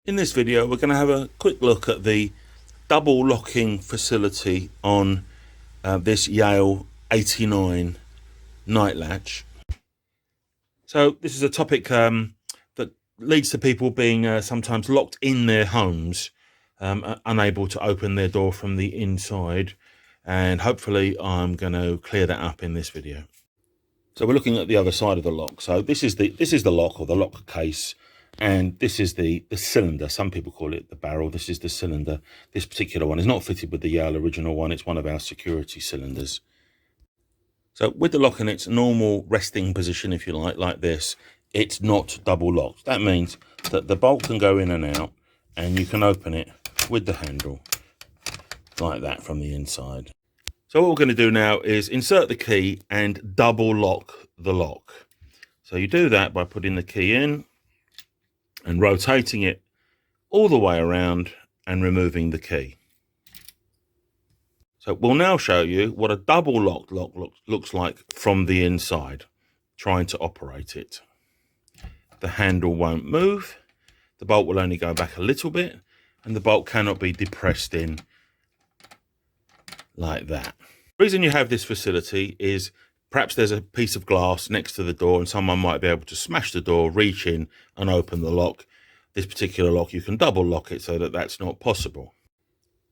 In this video, we're going to have a quick look at the double locking facility on this Yale 89 night latch. So this is a topic that leads to people being sometimes locked in their homes, unable to open their door from the inside. And hopefully I'm going to clear that up in this video. So we're looking at the other side of the lock. So this is the lock, or the lock case. And this is the cylinder. Some people call it the barrel. This is the cylinder. This particular one is not fitted with the Yale original one. It's one of our security cylinders. So with the lock in its normal resting position, if you like this, it's not double locked. That means that the bolt can go in and out, and you can open it with the handle like that from the inside. So what we're going to do now is insert the key and double lock the lock. So you do that by putting the key in and rotating it all the way around and removing the key. So we'll now show you what a double lock looks like from the inside, trying to operate it. The handle won't move, the bolt will only go back a little bit, and the bolt cannot be depressed in like that. The reason you have this facility is perhaps there's a piece of glass next to the door and someone might be able to smash the door, reach in and open the lock. This particular lock, you can double lock it so that that's not possible.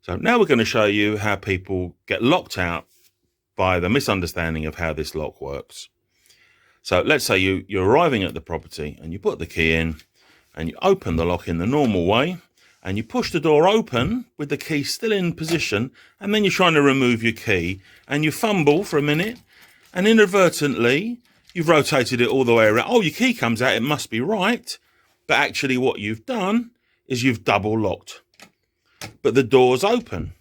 So now we're going to show you how people get locked out by the misunderstanding of how this lock works. So let's say you're arriving at the property and you put the key in and you open the lock in the normal way and you push the door open with the key still in position, and then you're trying to remove your key and you fumble for a minute, and inadvertently, you've rotated it all the way around. Oh, your key comes out, it must be right. But actually what you've done is you've double locked. But the door's open.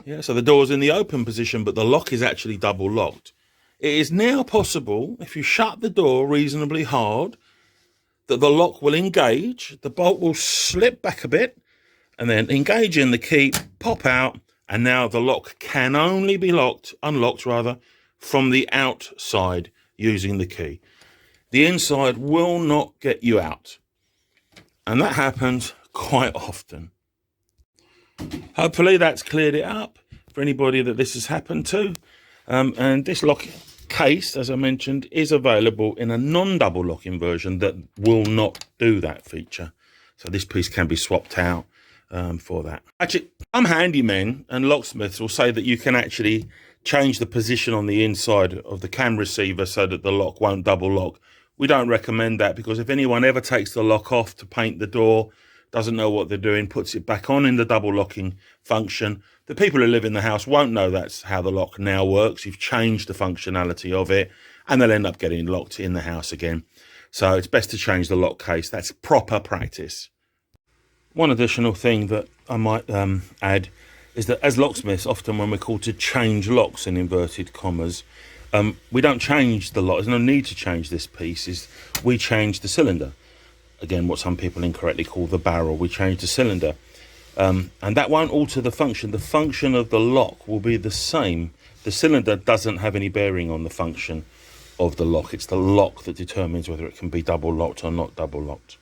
Yeah, so the door's in the open position, but the lock is actually double locked. It is now possible, if you shut the door reasonably hard, that the lock will engage, the bolt will slip back a bit, and then engage in the key, pop out, and now the lock can only be unlocked from the outside using the key. The inside will not get you out. And that happens quite often. Hopefully that's cleared it up for anybody that this has happened to. And this lock case, as I mentioned, is available in a non-double locking version that will not do that feature. So this piece can be swapped out for that. Actually, some handymen and locksmiths will say that you can actually change the position on the inside of the cam receiver so that the lock won't double lock. We don't recommend that, because if anyone ever takes the lock off to paint the door, doesn't know what they're doing, puts it back on in the double locking function, the people who live in the house won't know that's how the lock now works. You've changed the functionality of it, and they'll end up getting locked in the house again. So it's best to change the lock case. That's proper practice. One additional thing that I might add is that as locksmiths, often when we're called to change locks in inverted commas, we don't change the lock. There's no need to change this piece. We change the cylinder. Again, what some people incorrectly call the barrel. We change the cylinder. And that won't alter the function. The function of the lock will be the same. The cylinder doesn't have any bearing on the function of the lock. It's the lock that determines whether it can be double locked or not double locked.